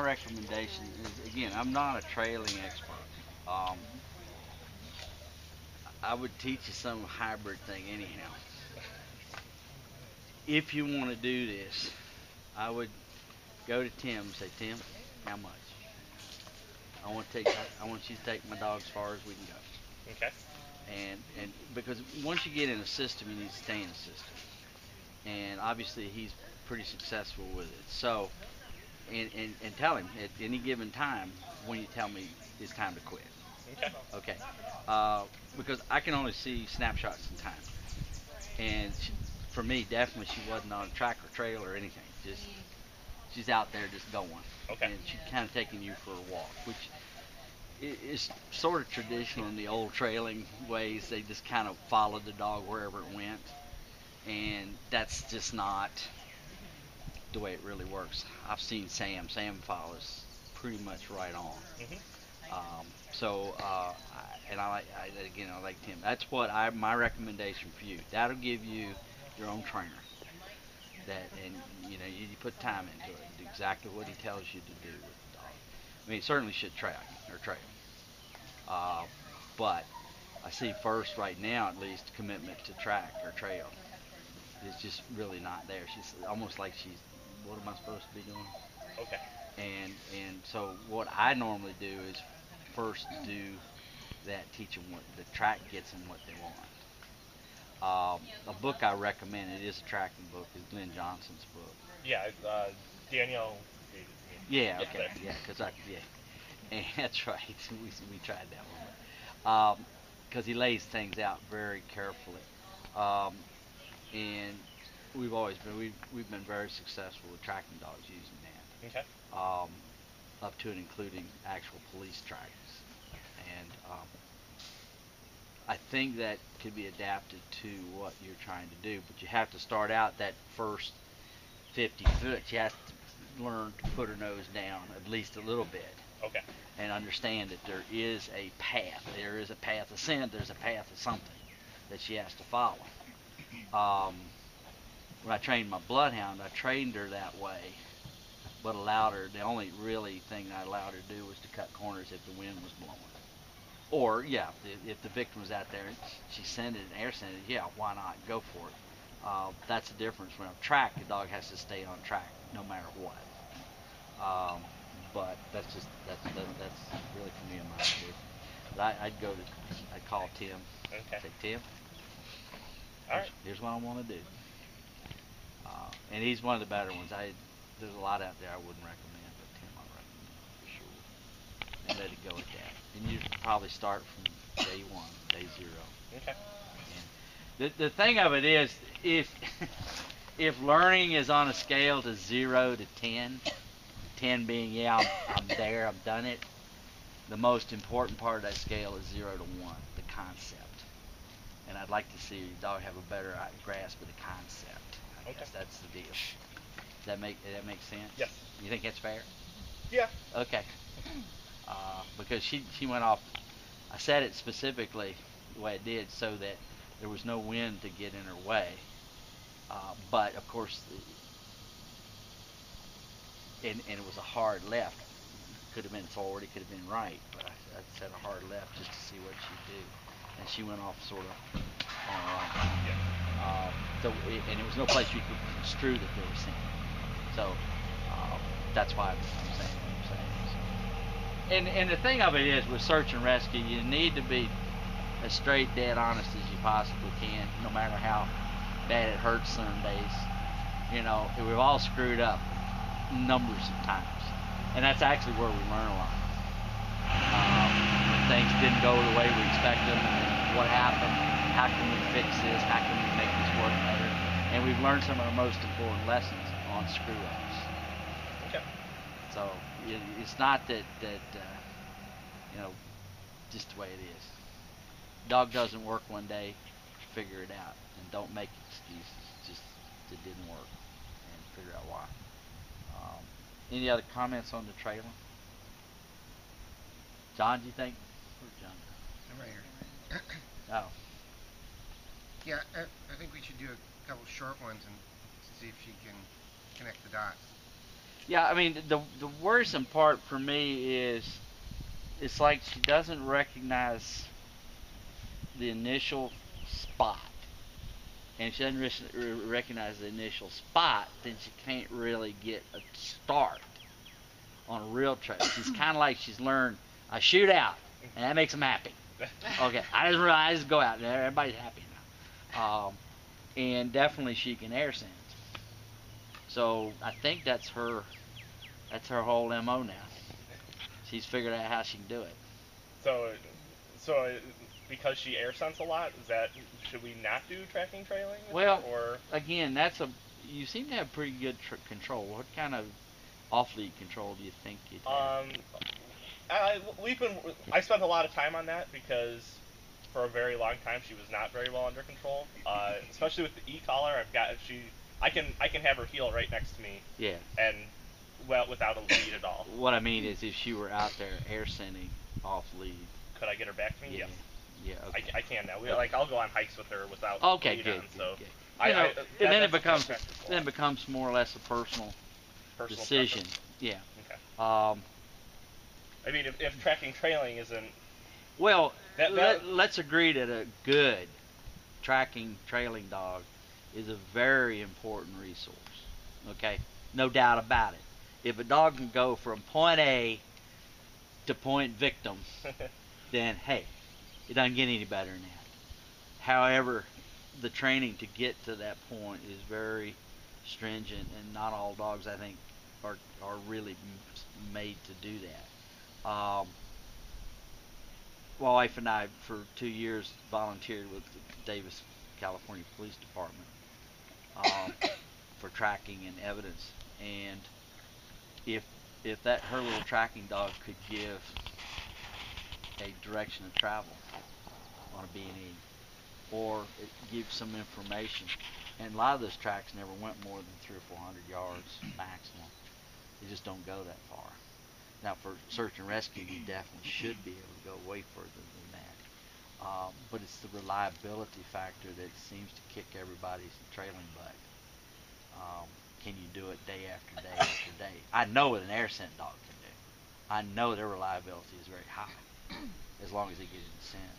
My recommendation is, again, I'm not a trailing expert. Um, I would teach you some hybrid thing anyhow. If you want to do this, I would go to Tim and say, Tim, how much? I want you to take my dog as far as we can go. Okay. And because once you get in a system, you need to stay in a system. And obviously, he's pretty successful with it. So, and tell him at any given time when you tell me it's time to quit. Okay. Okay. Uh, because I can only see snapshots in time. And for me, definitely she wasn't on a track or trail or anything. Just she's out there just going, Okay. and she's kind of taking you for a walk, which is sort of traditional in the old trailing ways. They just kind of followed the dog wherever it went, and that's just not the way it really works. I've seen Sam. Sam follows pretty much right on. Mhm. And I like Tim. That's what my recommendation for you. That'll give you your own trainer. That and you put time into it. Do exactly what he tells you to do with the dog. I mean, he certainly should track or trail. Uh, but I see first right now at least commitment to track or trail is just really not there. She's almost like she's, what am I supposed to be doing? Okay. And so what I normally do is first do that, teach them what the track gets them what they want. A book I recommend, it is a tracking book, is Glenn Johnson's book. Yeah. Danielle gave it to me Yeah, okay, yesterday. yeah, and that's right. We tried that one, because he lays things out very carefully, um, and we've been very successful with tracking dogs using Okay. that, up to and including actual police tracks, and I think that could be adapted to what you're trying to do, but you have to start out that first 50 foot. You have to learn to put her nose down at least a little bit Okay. and understand that there is a path. There is a path of scent. There's a path of something that she has to follow. Um, when I trained my bloodhound, I trained her that way, but allowed her. The only really thing I allowed her to do was to cut corners if the wind was blowing. Or yeah, if the victim was out there and she scented and air scented, yeah, why not go for it? That's the difference. When I'm track, the dog has to stay on track no matter what. Um, but that's really for me in my idea. But I'd call Tim, Okay. say Tim, All right. here's what I want to do, and he's one of the better ones. There's a lot out there I wouldn't recommend, but Tim I recommend for sure, and let it go at that. And you probably start from day one, day zero. Okay. And the thing of it is, if if learning is on a scale to 0 to 10, 10 being yeah, I'm there, I've done it. The most important part of that scale is 0 to 1, the concept. And I'd like to see your dog have a better grasp of the concept. I Okay. guess that's the deal. That make sense? Yes. You think that's fair? Yeah. Okay. Because she went off. I said it specifically the way it did so that there was no wind to get in her way. But of course, and it was a hard left. Could have been forward, it could have been right, but I said a hard left just to see what she'd do, and she went off sort of on her own. Yeah. And there was no place you could construe that there was sand. So that's why I'm saying what I'm saying. So. And the thing of it is, with search and rescue, you need to be as straight, dead honest as you possibly can, no matter how bad it hurts some days. We've all screwed up numbers of times, and that's actually where we learn a lot. When things didn't go the way we expected them, and what happened, how can we fix this, how can we make this work better, and we've learned some of our most important lessons on screw ups. Okay. So it's not that just the way it is. Dog doesn't work one day, figure it out, and don't make excuses. Just it didn't work, and figure out why. Any other comments on the trailer? John, do you think? Where's John? I'm right here. Oh, Yeah, I think we should do a couple short ones and see if she can connect the dots. Yeah, I mean, the worrisome part for me is it's like she doesn't recognize the initial spot. And if she doesn't recognize the initial spot, then she can't really get a start on a real trail. She's kind of like she's learned I shoot out, and that makes them happy. Okay, I just go out, and everybody's happy now. And definitely she can air sense. So I think that's her whole MO now. She's figured out how she can do it. So because she air sense a lot, should we not do tracking trailing? Well, or again, you seem to have pretty good control. What kind of off-lead control do you think you have? I spent a lot of time on that because for a very long time she was not very well under control. Especially with the e-collar, I can have her heel right next to me. Yeah. And without a lead at all. What I mean is, if she were out there air sending off lead, could I get her back to me? Yeah. Yes. Yeah. Okay. I can now. I'll go on hikes with her without okay, lead good, on. good, So good. and then it becomes more or less a personal decision. Preference. Yeah. Okay. I mean, if tracking trailing isn't well, let's agree that a good tracking trailing dog is a very important resource. Okay, no doubt about it. If a dog can go from point A to point victim, then hey, it doesn't get any better than that. However, the training to get to that point is very stringent, and not all dogs, I think, are really made to do that. My wife and I, for 2 years, volunteered with the Davis, California Police Department for tracking and evidence. And if that her little tracking dog could give a direction of travel on a B&E, or it gives some information, and a lot of those tracks never went more than 300 or 400 yards maximum. They just don't go that far. Now, for search and rescue, you definitely should be able to go way further than that. But it's the reliability factor that seems to kick everybody's trailing butt. Can you do it day after day after day? I know what an air scent dog can do. I know their reliability is very high, as long as they get in scent.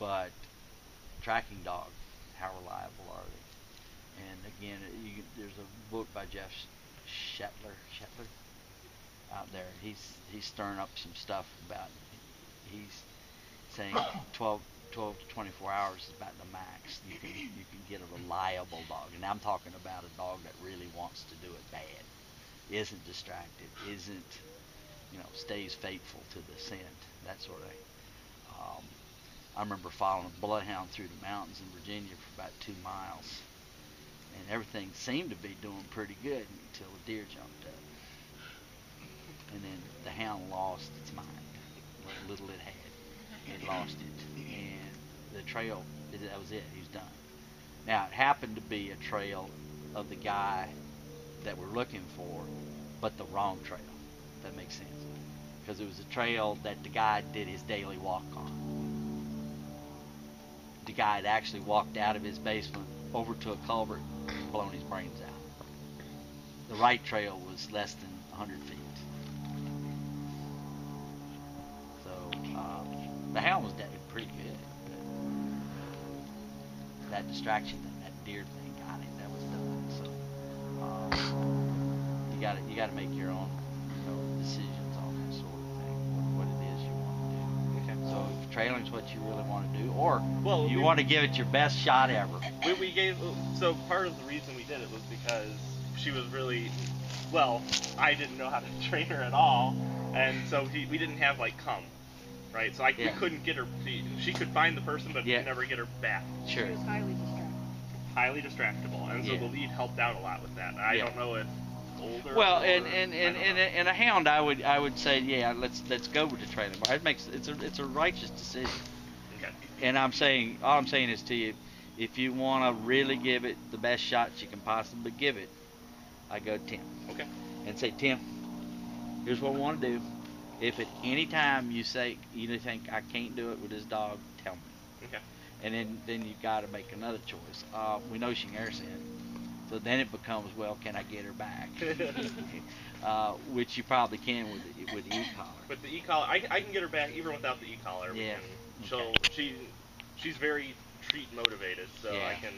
But tracking dogs, how reliable are they? And again, there's a book by Jeff Shetler out there. He's stirring up some stuff about it. He's saying 12 to 24 hours is about the max. You can get a reliable dog, and I'm talking about a dog that really wants to do it bad, isn't distracted, stays faithful to the scent, that sort of thing. I remember following a bloodhound through the mountains in Virginia for about 2 miles, and everything seemed to be doing pretty good until a deer jumped up, and then the hound lost its mind. What little it had, it lost it, and the trail, that was it. He was done. Now, it happened to be a trail of the guy that we're looking for, but the wrong trail. If that makes sense, because it was a trail that the guy did his daily walk on. The guy had actually walked out of his basement over to a culvert, blown his brains out. The right trail was less than 100 feet. So the hound was pretty good. But that distraction, that deer thing got him. That was done. So you gotta make your own decisions on that sort of thing. What it is you want to do. Okay. So if trailing's what you really want to do, or you want to give it your best shot ever. So part of the reason we did it was because she was really, I didn't know how to train her at all, and so we didn't have come, right? So we couldn't get her. She could find the person, but we could never get her back. Sure. She was highly distractible. Highly distractible, and so the lead helped out a lot with that. I don't know if older. Well, and a hound, I would say, let's go with the trailing. It makes it's a righteous decision. Okay. And all I'm saying is to you, if you want to really give it the best shot you can possibly give it, I go Tim. Okay. And say, Tim, here's what we want to do. If at any time you think I can't do it with this dog, tell me. Okay. And then you got to make another choice. We know she can air scent. So then it becomes, well, can I get her back? Which you probably can with the e-collar. With the e-collar, I can get her back even without the e-collar. Yeah. She's very treat motivated, so Yeah. I can